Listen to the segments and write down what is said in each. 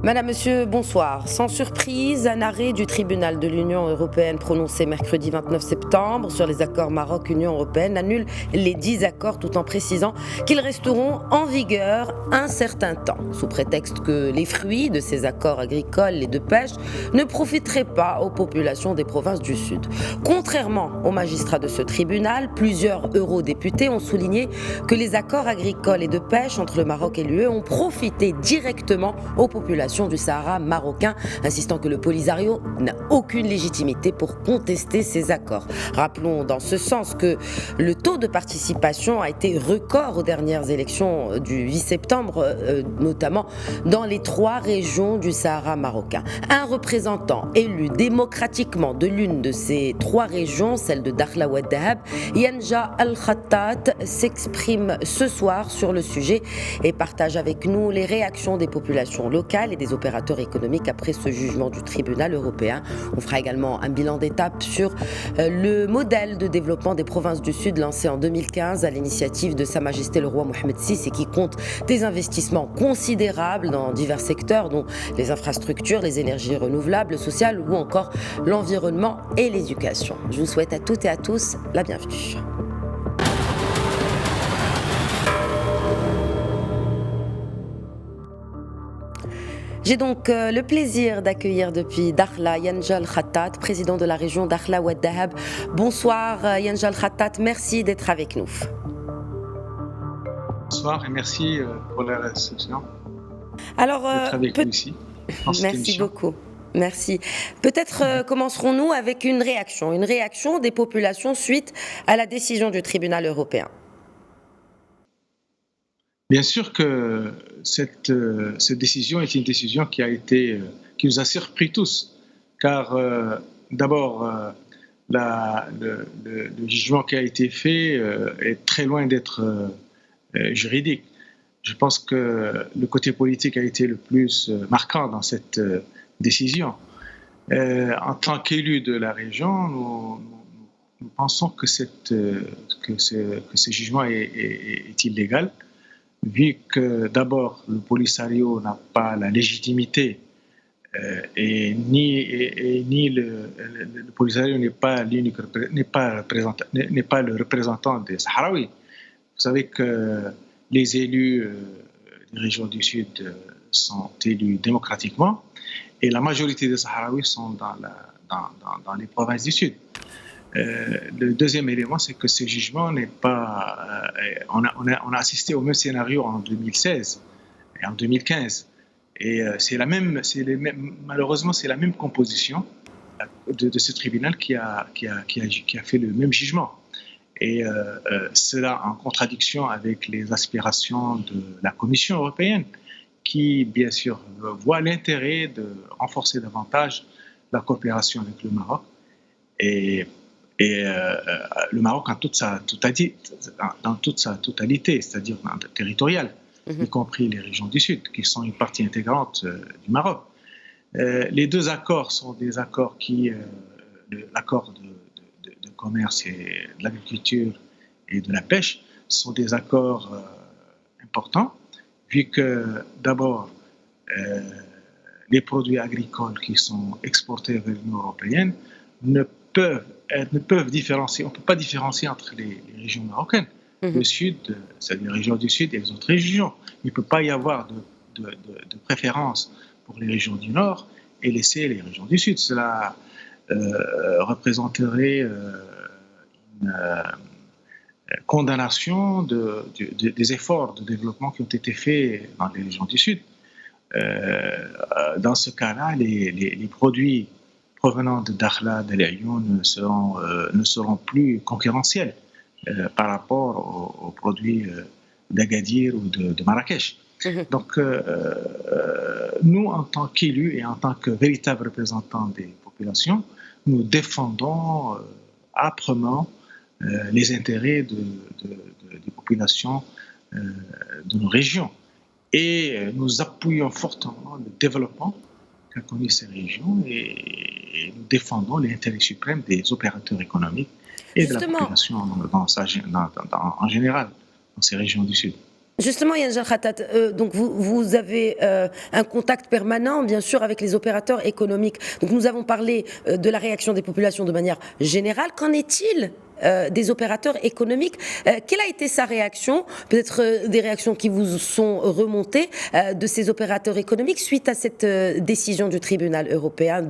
Madame, Monsieur, bonsoir. Sans surprise, un arrêt du tribunal de l'Union européenne prononcé mercredi 29 septembre sur les accords Maroc-Union européenne annule les 10 accords tout en précisant qu'ils resteront en vigueur un certain temps, sous prétexte que les fruits de ces accords agricoles et de pêche ne profiteraient pas aux populations des provinces du Sud. Contrairement aux magistrats de ce tribunal, plusieurs eurodéputés ont souligné que les accords agricoles et de pêche entre le Maroc et l'UE ont profité directement aux populations du Sahara marocain, insistant que le Polisario n'a aucune légitimité pour contester ces accords. Rappelons dans ce sens que le taux de participation a été record aux dernières élections du 8 septembre, notamment dans les 3 régions du Sahara marocain. Un représentant élu démocratiquement de l'une de ces 3 régions, celle de Dakhla Oued Dahab, Yanja Al-Khattat, s'exprime ce soir sur le sujet et partage avec nous les réactions des populations locales et des opérateurs économiques après ce jugement du tribunal européen. On fera également un bilan d'étape sur le modèle de développement des provinces du Sud lancé en 2015 à l'initiative de Sa Majesté le roi Mohamed VI et qui compte des investissements considérables dans divers secteurs dont les infrastructures, les énergies renouvelables, sociales ou encore l'environnement et l'éducation. Je vous souhaite à toutes et à tous la bienvenue. J'ai donc le plaisir d'accueillir depuis Dakhla Yanja Al-Khattat, président de la région Dakhla Oued Dahab. Bonsoir Yanja Al-Khattat, merci d'être avec nous. Bonsoir et merci pour la réception. Alors, d'être avec nous ici. Merci beaucoup. Merci. Peut-être commencerons-nous avec une réaction des populations suite à la décision du tribunal européen. Bien sûr que cette décision est une décision qui nous a surpris tous, car d'abord le jugement qui a été fait est très loin d'être juridique. Je pense que le côté politique a été le plus marquant dans cette décision. En tant qu'élu de la région, nous pensons que ce jugement est illégal, vu que d'abord le Polisario n'a pas la légitimité et ni le Polisario n'est pas le représentant des Sahraouis. Vous savez que les élus des régions du Sud sont élus démocratiquement et la majorité des Sahraouis sont dans les provinces du Sud. Le deuxième élément, c'est que ce jugement n'est pas... on a assisté au même scénario en 2016 et en 2015. Et malheureusement, c'est la même composition de ce tribunal qui a fait le même jugement. Et cela en contradiction avec les aspirations de la Commission européenne, qui, bien sûr, voit l'intérêt de renforcer davantage la coopération avec le Maroc. Et le Maroc dans toute sa totalité, c'est-à-dire territoriale, y compris les régions du Sud, qui sont une partie intégrante du Maroc. Les 2 accords sont des accords l'accord de commerce et de l'agriculture et de la pêche sont des accords importants, vu que d'abord, les produits agricoles qui sont exportés vers l'Union européenne ne peuvent différencier, on ne peut pas différencier entre les régions marocaines, le Sud, c'est-à-dire les régions du Sud et les autres régions. Il ne peut pas y avoir de préférence pour les régions du Nord et laisser les régions du Sud. Cela représenterait une condamnation des efforts de développement qui ont été faits dans les régions du Sud. Dans ce cas-là, les produits provenant de Dakhla, de l'Ayoun ne seront plus concurrentiels par rapport aux produits d'Agadir ou de Marrakech. Donc, nous, en tant qu'élus et en tant que véritables représentants des populations, nous défendons âprement les intérêts des populations de nos régions. Et nous appuyons fortement le développement qu'a connu ces régions et nous défendons l'intérêt suprême des opérateurs économiques et de la population en général dans ces régions du Sud. Justement, Yann Khattat, donc vous avez un contact permanent, bien sûr, avec les opérateurs économiques. Donc nous avons parlé de la réaction des populations de manière générale. Qu'en est-il des opérateurs économiques? Quelle a été sa réaction? Peut-être des réactions qui vous sont remontées de ces opérateurs économiques suite à cette décision du tribunal européen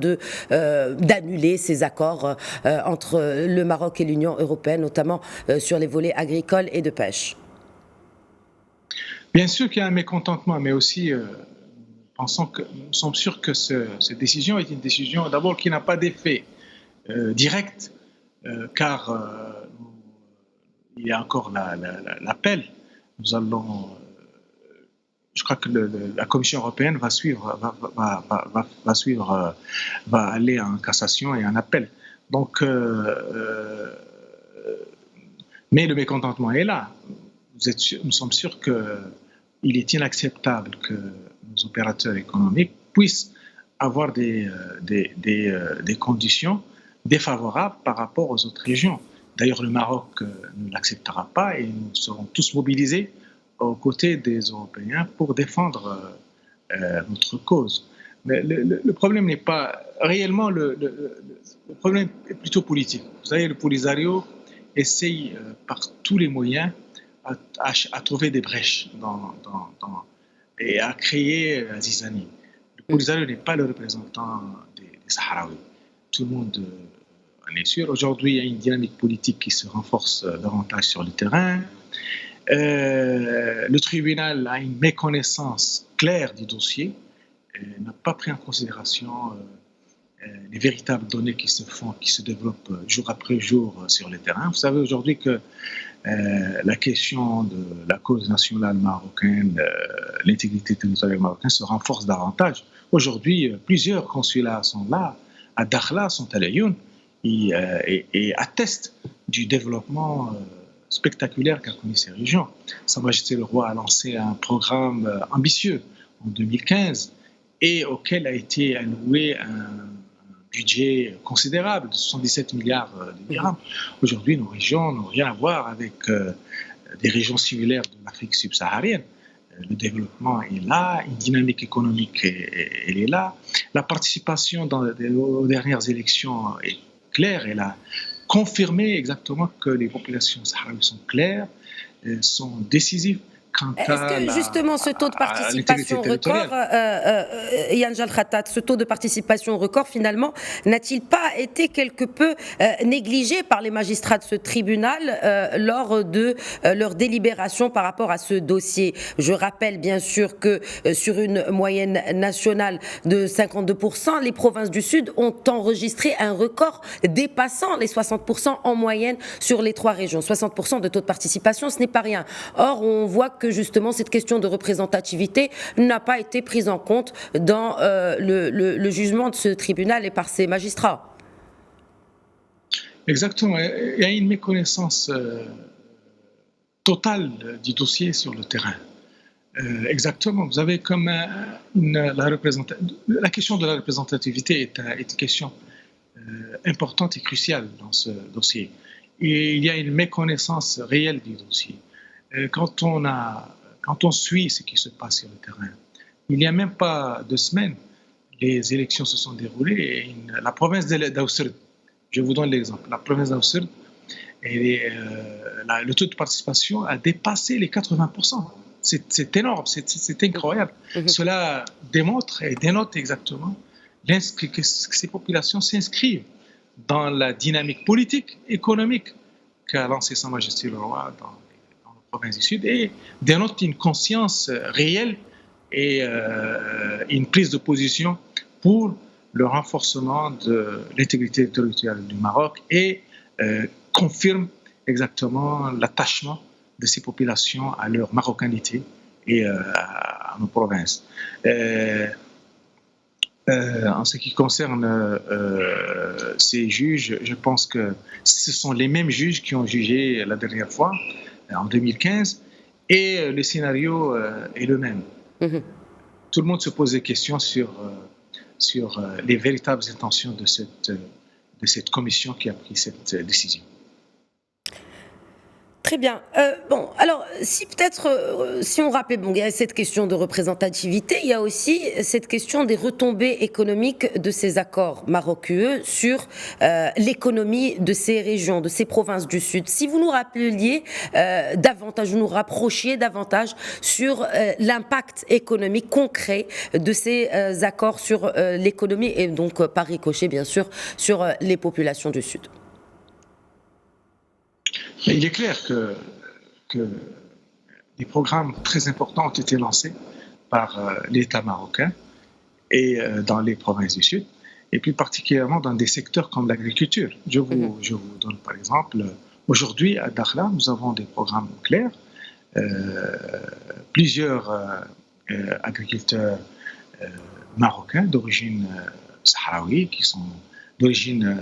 d'annuler ces accords entre le Maroc et l'Union européenne, notamment sur les volets agricoles et de pêche. Bien sûr qu'il y a un mécontentement, mais aussi nous sommes sûrs que cette décision est une décision d'abord qui n'a pas d'effet direct, car il y a encore l'appel. Nous allons, je crois que la Commission européenne va aller en cassation et en appel. Donc, mais le mécontentement est là. Nous sommes sûrs qu'il est inacceptable que nos opérateurs économiques puissent avoir des conditions défavorables par rapport aux autres régions. D'ailleurs, le Maroc ne l'acceptera pas et nous serons tous mobilisés aux côtés des Européens pour défendre notre cause. Mais le problème n'est pas réellement, le problème est plutôt politique. Vous savez, le Polisario essaye par tous les moyens à trouver des brèches et à créer Zizani. Le Polisario n'est pas le représentant des Sahraouis. Tout le monde en est sûr. Aujourd'hui, il y a une dynamique politique qui se renforce davantage sur le terrain. Le tribunal a une méconnaissance claire du dossier, n'a pas pris en considération les véritables données qui se développent jour après jour sur le terrain. Vous savez aujourd'hui que la question de la cause nationale marocaine, l'intégrité territoriale marocaine se renforce davantage. Aujourd'hui, plusieurs consulats sont là, à Dakhla, sont à Laayoune, et attestent du développement spectaculaire qu'a connu ces régions. Sa Majesté le Roi a lancé un programme ambitieux en 2015 et auquel a été alloué un budget considérable de 77 milliards de dirhams. Aujourd'hui, nos régions n'ont rien à voir avec des régions similaires de l'Afrique subsaharienne. Le développement est là, une dynamique économique elle est là. La participation aux dernières élections est claire, elle a confirmé exactement que les populations sahraouies sont claires, sont décisives. Est-ce que justement ce taux de participation record, Yann Khattat, ce taux de participation record finalement, n'a-t-il pas été quelque peu négligé par les magistrats de ce tribunal lors de leur délibération par rapport à ce dossier? Je rappelle bien sûr que sur une moyenne nationale de 52%, les provinces du Sud ont enregistré un record dépassant les 60% en moyenne sur les 3 régions. 60% de taux de participation, ce n'est pas rien. Or, on voit que justement cette question de représentativité n'a pas été prise en compte dans le jugement de ce tribunal et par ses magistrats. Exactement. Il y a une méconnaissance totale du dossier sur le terrain. Exactement. Vous avez comme la question de la représentativité est une question importante et cruciale dans ce dossier. Et il y a une méconnaissance réelle du dossier. Quand on suit ce qui se passe sur le terrain, il n'y a même pas 2 semaines, les élections se sont déroulées et la province d'Aouserd, je vous donne l'exemple, la province d'Aouserd, le taux de participation a dépassé les 80%. C'est énorme, c'est incroyable. Cela démontre et dénote exactement que ces populations s'inscrivent dans la dynamique politique, économique qu'a lancée Sa Majesté le Roi dans province du Sud et dénote une conscience réelle et une prise de position pour le renforcement de l'intégrité territoriale du Maroc et confirme exactement l'attachement de ces populations à leur marocanité et à nos provinces. En ce qui concerne ces juges, je pense que ce sont les mêmes juges qui ont jugé la dernière fois, en 2015, et le scénario est le même. Tout le monde se pose des questions sur les véritables intentions de cette commission qui a pris cette décision. Très bien. Bon, alors, si peut-être, si on rappelle, bon, il y a cette question de représentativité, il y a aussi cette question des retombées économiques de ces accords Maroc-UE sur l'économie de ces régions, de ces provinces du Sud. Si vous nous rappeliez davantage, vous nous rapprochiez davantage sur l'impact économique concret de ces accords sur l'économie et donc par ricochet, bien sûr, sur les populations du Sud. Mais il est clair que des programmes très importants ont été lancés par l'État marocain et dans les provinces du Sud, et plus particulièrement dans des secteurs comme l'agriculture. Je vous donne par exemple, aujourd'hui à Dakhla, nous avons des programmes clairs. Plusieurs agriculteurs marocains d'origine sahraoui, qui sont d'origine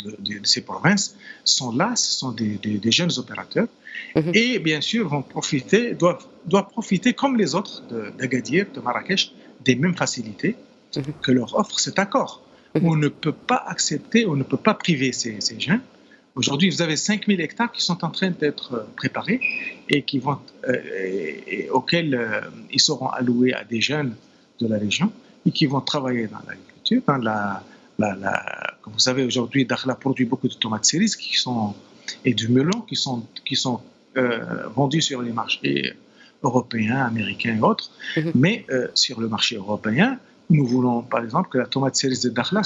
de ces provinces, sont là, ce sont des jeunes opérateurs, et bien sûr doivent profiter comme les autres d'Agadir, de Marrakech, des mêmes facilités que leur offre cet accord. On ne peut pas accepter, on ne peut pas priver ces jeunes. Aujourd'hui, vous avez 5000 hectares qui sont en train d'être préparés et auxquels ils seront alloués à des jeunes de la région et qui vont travailler dans l'agriculture, comme vous savez, aujourd'hui, Dakhla produit beaucoup de tomates cerises et du melon qui sont vendus sur les marchés européens, américains et autres. Mais sur le marché européen, nous voulons par exemple que la tomate cerise de Dakhla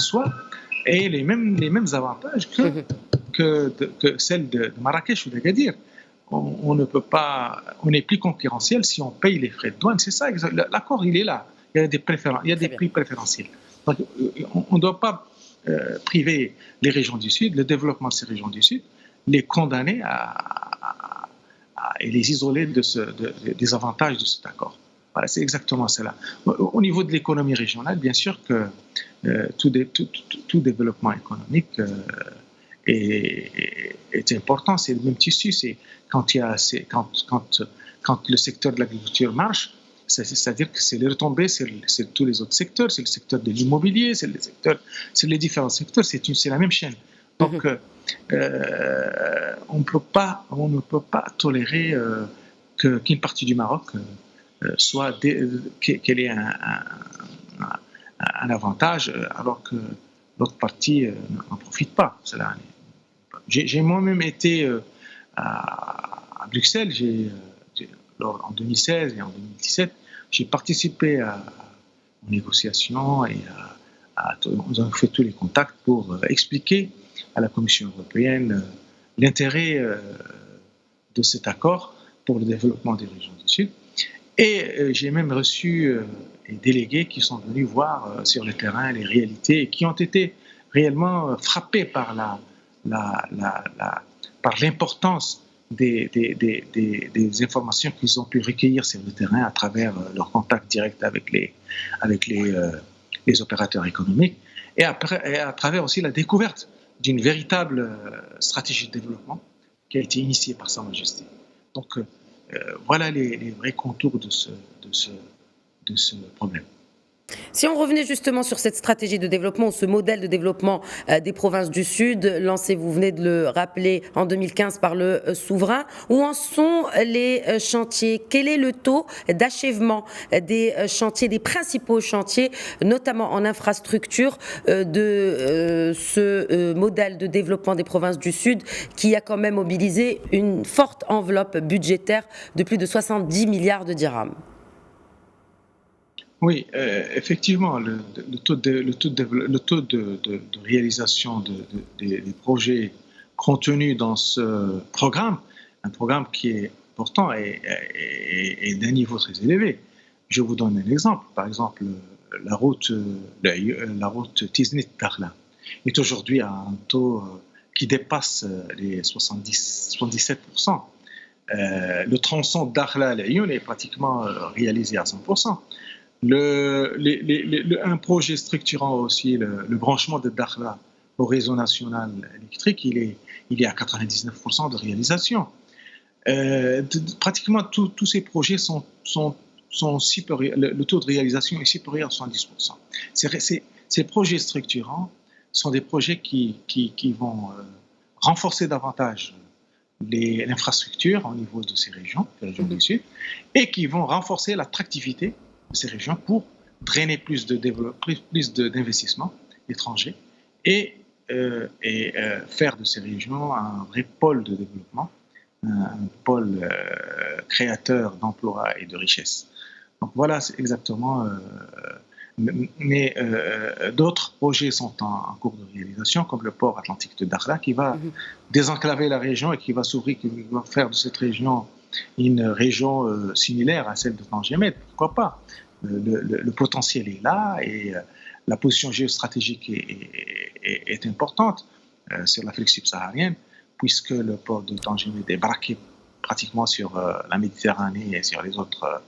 ait les mêmes avantages que celle de Marrakech ou d'Agadir. On ne peut pas, on est plus concurrentiel si on paye les frais de douane. C'est ça, l'accord, il est là. Il y a des prix préférentiels. Donc, on ne doit pas priver les régions du Sud, le développement de ces régions du Sud, les condamner et les isoler des avantages de cet accord. Voilà, c'est exactement cela. Au niveau de l'économie régionale, bien sûr que tout développement économique est important. C'est le même tissu. C'est quand le secteur de l'agriculture marche, c'est-à-dire que c'est les retombées, c'est tous les autres secteurs, c'est le secteur de l'immobilier, c'est les différents secteurs, c'est la même chaîne. Donc, on ne peut pas tolérer qu'une partie du Maroc qu'elle ait un avantage, alors que l'autre partie n'en profite pas. J'ai moi-même été à Bruxelles, en 2016 et en 2017, j'ai participé aux négociations et nous avons fait tous les contacts pour expliquer à la Commission européenne l'intérêt de cet accord pour le développement des régions du Sud. Et j'ai même reçu des délégués qui sont venus voir sur le terrain les réalités et qui ont été réellement frappés par l'importance des informations qu'ils ont pu recueillir sur le terrain à travers leur contact direct avec les opérateurs économiques et à travers aussi la découverte d'une véritable stratégie de développement qui a été initiée par Sa Majesté. Donc voilà les vrais contours de ce problème. Si on revenait justement sur cette stratégie de développement, ce modèle de développement des provinces du Sud, lancé, vous venez de le rappeler, en 2015 par le souverain, où en sont les chantiers? Quel est le taux d'achèvement des chantiers, des principaux chantiers, notamment en infrastructure, de ce modèle de développement des provinces du Sud, qui a quand même mobilisé une forte enveloppe budgétaire de plus de 70 milliards de dirhams? Oui, effectivement, le taux de réalisation des projets contenus dans ce programme, un programme qui est important et d'un niveau très élevé. Je vous donne un exemple. Par exemple, la route Tiznit-Dakhla est aujourd'hui à un taux qui dépasse les 77%. Le tronçon Dakhla-Laayoune est pratiquement réalisé à 100%. Un projet structurant aussi, le branchement de Dakhla au réseau national électrique, il est à 99% de réalisation. Pratiquement tous ces projets sont supérieurs, le taux de réalisation est supérieur à 70%. Ces projets structurants sont des projets qui vont renforcer davantage l'infrastructure au niveau de ces régions, les régions du Sud, et qui vont renforcer l'attractivité de ces régions pour drainer plus d'investissements étrangers et faire de ces régions un vrai pôle de développement, un pôle créateur d'emplois et de richesses. Donc voilà, c'est exactement. Mais d'autres projets sont en cours de réalisation, comme le port atlantique de Dakhla, qui va désenclaver la région et qui va s'ouvrir, qui va faire de cette région une région similaire à celle de Tangier. Pourquoi pas? Le potentiel est là et la position géostratégique est importante sur l'Afrique subsaharienne, puisque le port de Tangier est braqué pratiquement sur la Méditerranée et sur les autres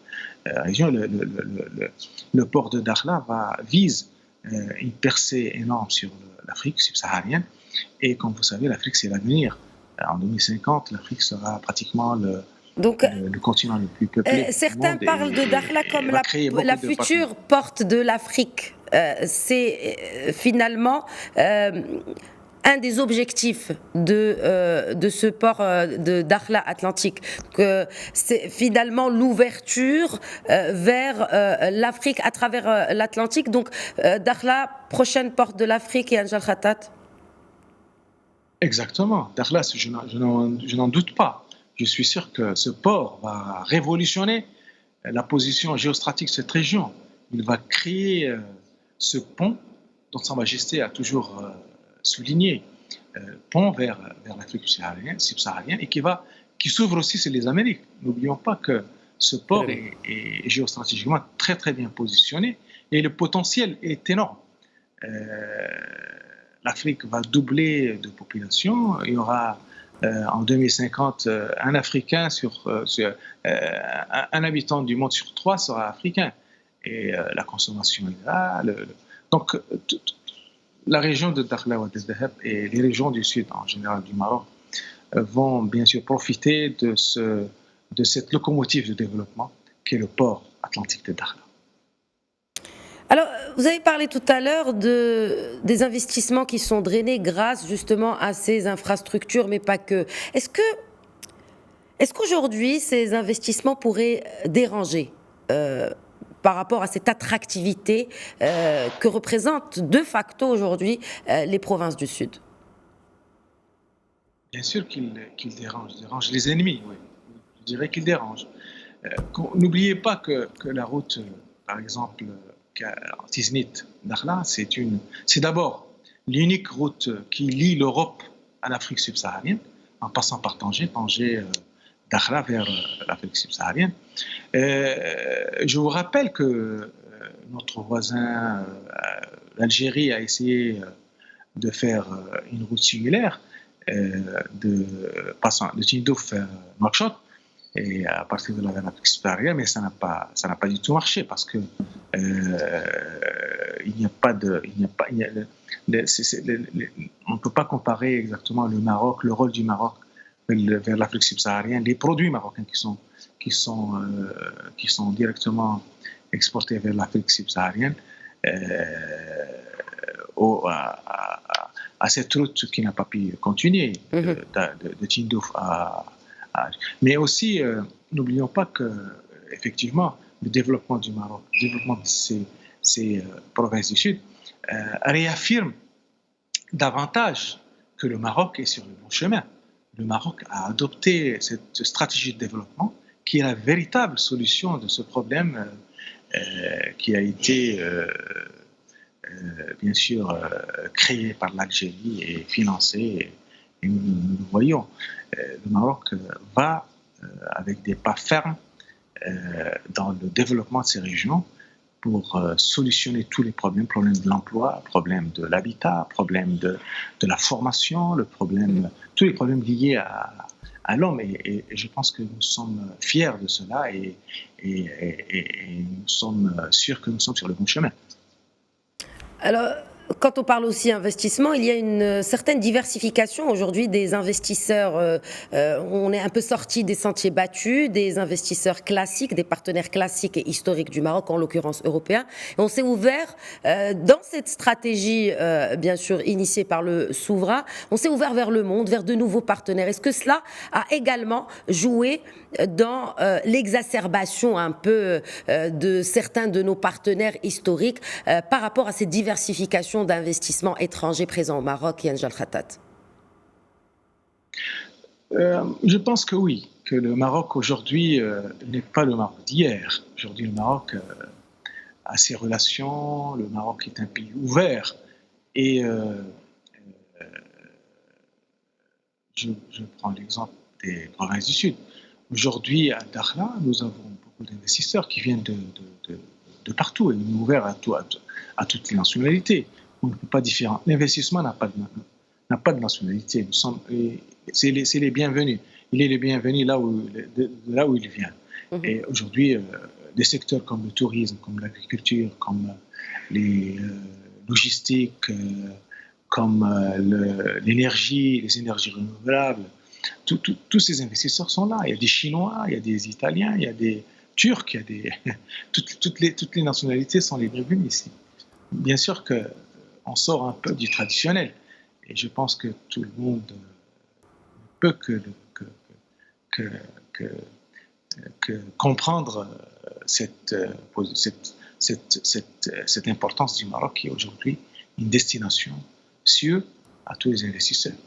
régions. Le port de Dakhla vise une percée énorme sur l'Afrique subsaharienne. Et comme vous savez, l'Afrique, c'est l'avenir. En 2050, l'Afrique sera pratiquement le continent le plus peuplé. Certains parlent de Dakhla comme la future porte de l'Afrique. C'est finalement un des objectifs de ce port de Dakhla Atlantique, que c'est finalement l'ouverture vers l'Afrique à travers l'Atlantique. Donc Dakhla, prochaine porte de l'Afrique, et Anjal Khatat. Exactement. Dakhla, je n'en doute pas. Je suis sûr que ce port va révolutionner la position géostratégique de cette région. Il va créer ce pont dont Sa Majesté a toujours souligné, pont vers l'Afrique subsaharienne et qui s'ouvre aussi sur les Amériques. N'oublions pas que ce port est géostratégiquement très très bien positionné et le potentiel est énorme. L'Afrique va doubler de population. Il y aura en 2050 un Africain un habitant du monde sur 3 sera africain. Et la consommation est là. Donc, la région de Dakhla Oued Dahab et les régions du sud, en général du Maroc, vont bien sûr profiter de cette locomotive de développement qui est le port atlantique de Dakhla. Alors, vous avez parlé tout à l'heure des investissements qui sont drainés grâce justement à ces infrastructures, mais pas que. Est-ce qu'aujourd'hui, ces investissements pourraient déranger par rapport à cette attractivité que représentent de facto aujourd'hui les provinces du Sud? Bien sûr qu'il dérange les ennemis, oui. Je dirais qu'il dérange. N'oubliez pas que la route, par exemple, Tiznit-Dakhla, c'est d'abord l'unique route qui lie l'Europe à l'Afrique subsaharienne, en passant par Tanger, Dakhla vers l'Afrique subsaharienne. Je vous rappelle que notre voisin, l'Algérie, a essayé de faire une route similaire passant de Tindouf vers Nouakchott et à partir de l'Afrique subsaharienne, mais ça n'a pas du tout marché parce que on ne peut pas comparer exactement le rôle du Maroc vers l'Afrique subsaharienne, les produits marocains qui sont directement exportés vers l'Afrique subsaharienne à cette route qui n'a pas pu continuer de Tindouf mais aussi n'oublions pas que effectivement le développement du Maroc, le développement de ces provinces du Sud réaffirme davantage que le Maroc est sur le bon chemin. Le Maroc a adopté cette stratégie de développement qui est la véritable solution de ce problème qui a été bien sûr créé par l'Algérie et financé. Et nous voyons, le Maroc va avec des pas fermes dans le développement de ces régions pour solutionner tous les problèmes de l'emploi, problèmes de l'habitat, problèmes de la formation, tous les problèmes liés à l'homme. Et je pense que nous sommes fiers de cela et nous sommes sûrs que nous sommes sur le bon chemin. Alors, quand on parle aussi investissement, il y a une certaine diversification aujourd'hui des investisseurs. On est un peu sorti des sentiers battus, des investisseurs classiques, des partenaires classiques et historiques du Maroc, en l'occurrence européens. Et on s'est ouvert dans cette stratégie, bien sûr, initiée par le souverain, on s'est ouvert vers le monde, vers de nouveaux partenaires. Est-ce que cela a également joué dans l'exacerbation un peu de certains de nos partenaires historiques par rapport à cette diversification d'investissements étrangers présents au Maroc, Yann Jalkhatat? Je pense que oui, que le Maroc aujourd'hui n'est pas le Maroc d'hier. Aujourd'hui, le Maroc a ses relations, le Maroc est un pays ouvert et je prends l'exemple des provinces du Sud. Aujourd'hui, à Dakhla, nous avons beaucoup d'investisseurs qui viennent de partout et nous sommes ouverts à toutes les nationalités. On ne peut pas différencier. L'investissement n'a pas de nationalité. C'est les bienvenus. Il est le bienvenu là où il vient. Et aujourd'hui, des secteurs comme le tourisme, comme l'agriculture, comme les logistiques, comme l'énergie, les énergies renouvelables, tous ces investisseurs sont là. Il y a des Chinois, il y a des Italiens, il y a des Turcs, il y a des toutes les nationalités sont les bienvenues ici. Bien sûr qu'on sort un peu du traditionnel, et je pense que tout le monde ne peut que comprendre cette importance du Maroc, qui est aujourd'hui une destination sûre à tous les investisseurs.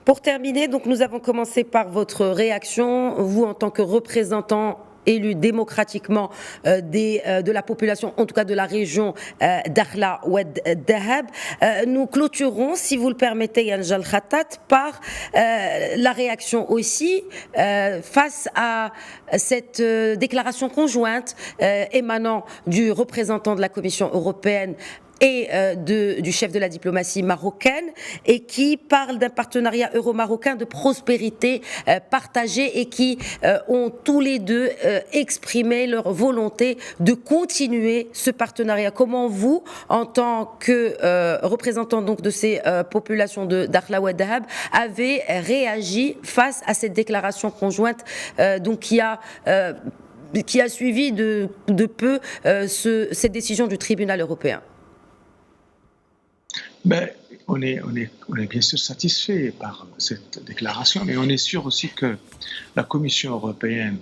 Pour terminer, donc nous avons commencé par votre réaction, vous en tant que représentant élu démocratiquement de la population, en tout cas de la région Dakhla Oued Dahab. Nous clôturons, si vous le permettez, Yann Jalkhatat, par la réaction aussi face à cette déclaration conjointe émanant du représentant de la Commission européenne et du chef de la diplomatie marocaine, et qui parle d'un partenariat euro-marocain de prospérité partagée, et qui ont tous les deux exprimé leur volonté de continuer ce partenariat. Comment vous, en tant que représentant donc de ces populations de Dakhla Oued Dahab, avez réagi face à cette déclaration conjointe donc qui a suivi de peu cette décision du tribunal européen? On est bien sûr satisfait par cette déclaration, mais on est sûr aussi que la Commission européenne,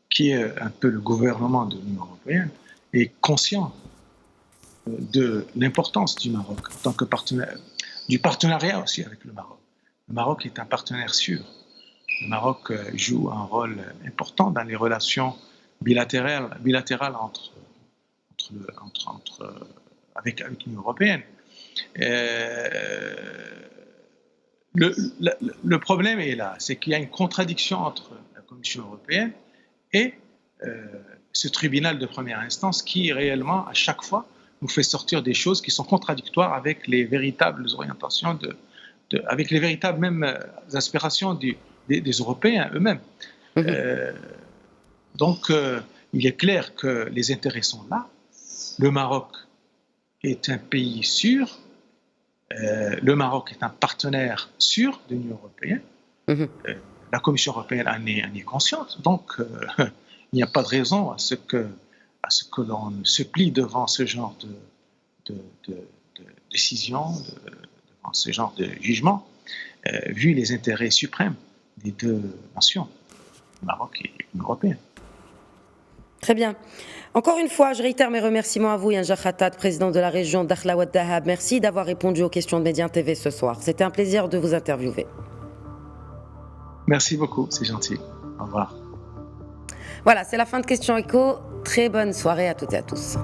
qui est un peu le gouvernement de l'Union européenne, est conscient de l'importance du Maroc en tant que partenaire, du partenariat aussi avec le Maroc. Le Maroc est un partenaire sûr. Le Maroc joue un rôle important dans les relations bilatérales avec l'Union européenne. Le problème est là, c'est qu'il y a une contradiction entre la Commission européenne et ce tribunal de première instance qui réellement, à chaque fois, nous fait sortir des choses qui sont contradictoires avec les véritables orientations, avec les véritables même aspirations des Européens eux-mêmes. Donc, il est clair que les intérêts sont là. Le Maroc est un pays sûr. Le Maroc est un partenaire sûr de l'Union européenne. La Commission européenne en est consciente. Donc, il n'y a pas de raison à ce que l'on se plie devant ce genre de décision, devant ce genre de jugement, vu les intérêts suprêmes des deux nations, le Maroc et l'Union européenne. Très bien. Encore une fois, je réitère mes remerciements à vous, Yann Jalkhatat, président de la région Dakhla Oued Dahab. Merci d'avoir répondu aux questions de Médian TV ce soir. C'était un plaisir de vous interviewer. Merci beaucoup, c'est gentil. Au revoir. Voilà, c'est la fin de Question Écho. Très bonne soirée à toutes et à tous.